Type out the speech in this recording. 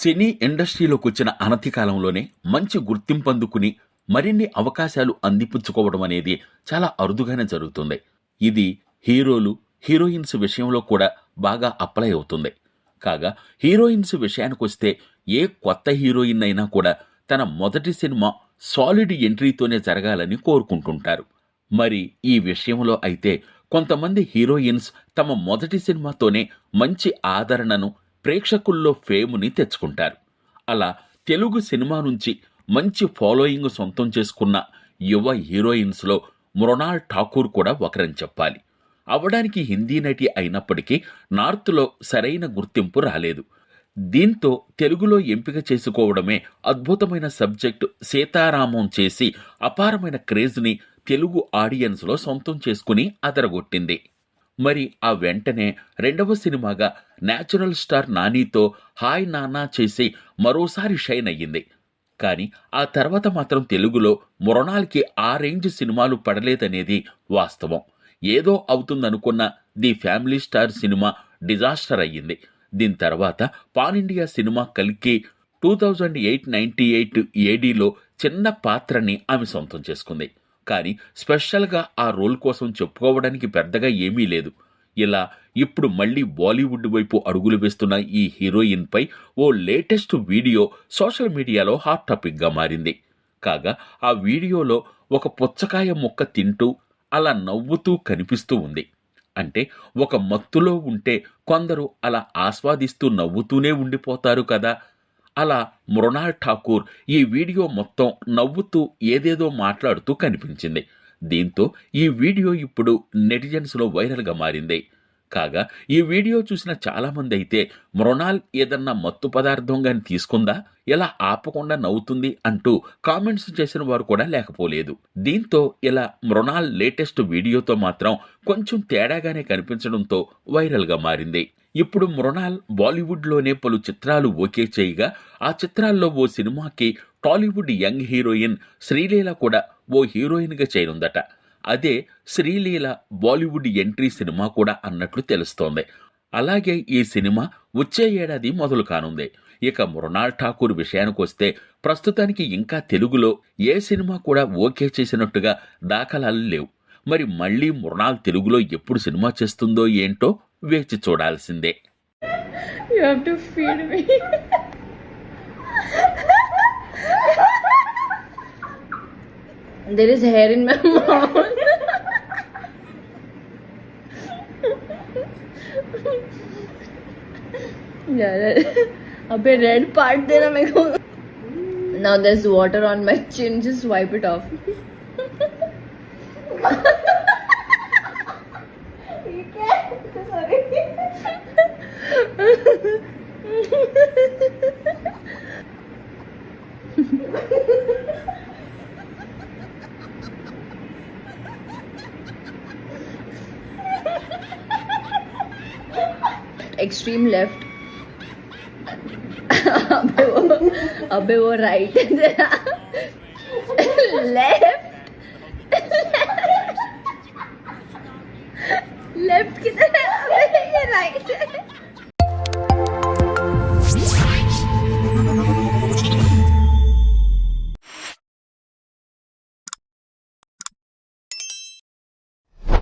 సినీ ఇండస్ట్రీలోకొచ్చిన అనతి కాలంలోనే మంచి గుర్తింపందుకుని మరిన్ని అవకాశాలు అందిపుచ్చుకోవడం అనేది చాలా అరుదుగానే జరుగుతుంది. ఇది హీరోలు, హీరోయిన్స్ విషయంలో కూడా బాగా అప్లై అవుతుంది. కాగా హీరోయిన్స్ విషయానికొస్తే ఏ కొత్త హీరోయిన్ అయినా కూడా తన మొదటి సినిమా సాలిడ్ ఎంట్రీతోనే జరగాలని కోరుకుంటుంటారు. మరి ఈ విషయంలో అయితే కొంతమంది హీరోయిన్స్ తమ మొదటి సినిమాతోనే మంచి ఆదరణను, ప్రేక్షకుల్లో ఫేముని తెచ్చుకుంటారు. అలా తెలుగు సినిమా నుంచి మంచి ఫాలోయింగ్ సొంతం చేసుకున్న యువ హీరోయిన్స్లో మృణాల్ ఠాకూర్ కూడా ఒకరని చెప్పాలి. అవడానికి హిందీ నటి అయినప్పటికీ నార్త్లో సరైన గుర్తింపు రాలేదు. దీంతో తెలుగులో ఎంపిక చేసుకోవడమే అద్భుతమైన సబ్జెక్టు సీతారామం చేసి అపారమైన క్రేజ్ని తెలుగు ఆడియన్స్లో సొంతం చేసుకుని అదరగొట్టింది. మరి ఆ వెంటనే రెండవ సినిమాగా న్యాచురల్ స్టార్ నానితో హాయ్ నానా చేసి మరోసారి షైన్ అయ్యింది. కానీ ఆ తర్వాత మాత్రం తెలుగులో మృణాల్కి ఆ రేంజ్ సినిమాలు పడలేదనేది వాస్తవం. ఏదో అవుతుందనుకున్న The Family Star cinema disaster అయ్యింది. దీని తర్వాత పాన్ ఇండియా సినిమా కల్కి 2008-98 ఏడీలో చిన్న పాత్రని ఆమె సొంతం చేసుకుంది. కానీ స్పెషల్గా ఆ రోల్ కోసం చెప్పుకోవడానికి పెద్దగా ఏమీ లేదు. ఇలా ఇప్పుడు మళ్ళీ బాలీవుడ్ వైపు అడుగులు వేస్తున్న ఈ హీరోయిన్పై ఓ లేటెస్ట్ వీడియో సోషల్ మీడియాలో హాట్ టాపిక్గా మారింది. కాగా ఆ వీడియోలో ఒక పుచ్చకాయ ముక్క తింటూ అలా నవ్వుతూ కనిపిస్తూ ఉంది. అంటే ఒక మత్తులో ఉంటే కొందరు అలా ఆస్వాదిస్తూ నవ్వుతూనే ఉండిపోతారు కదా. అలా మృణాల్ ఠాకూర్ ఈ వీడియో మొత్తం నవ్వుతూ ఏదేదో మాట్లాడుతూ కనిపించింది. దీంతో ఈ వీడియో ఇప్పుడు నెటిజన్స్లో వైరల్గా మారింది. కాగా ఈ వీడియో చూసిన చాలామంది అయితే మృణాల్ ఏదన్నా మత్తు పదార్థం గాని తీసుకుందా, ఎలా ఆపకుండా నవ్వుతుంది అంటూ కామెంట్స్ చేసిన వారు కూడా లేకపోలేదు. దీంతో ఇలా మృణాల్ లేటెస్ట్ వీడియోతో మాత్రం కొంచెం తేడాగానే కనిపించడంతో వైరల్గా మారింది. ఇప్పుడు మృణాల్ బాలీవుడ్లోనే పలు చిత్రాలు ఓకే చేయగా ఆ చిత్రాల్లో ఓ సినిమాకి టాలీవుడ్ యంగ్ హీరోయిన్ శ్రీలీల కూడా ఓ హీరోయిన్గా చేయనుందట. అదే శ్రీలీల బాలీవుడ్ ఎంట్రీ సినిమా కూడా అన్నట్లు తెలుస్తోంది. అలాగే ఈ సినిమా వచ్చే ఏడాది మొదలు కానుంది. ఇక మృణాల్ ఠాకూర్ విషయానికొస్తే ప్రస్తుతానికి ఇంకా తెలుగులో ఏ సినిమా కూడా ఓకే చేసినట్టుగా దాఖలాలు లేవు. మరి మళ్ళీ మృణాల్ తెలుగులో ఎప్పుడు సినిమా చేస్తుందో ఏంటో వేచి చూడాల్సిందే. You have to feed me. There is hair in my mouth. Yeah. अबे red part देना मेरे को. Now there's water on my chin. Just wipe it off. Sorry. Extreme left. अबे वो राइट लेफ्ट लेफ्ट की तरह ये राइट है.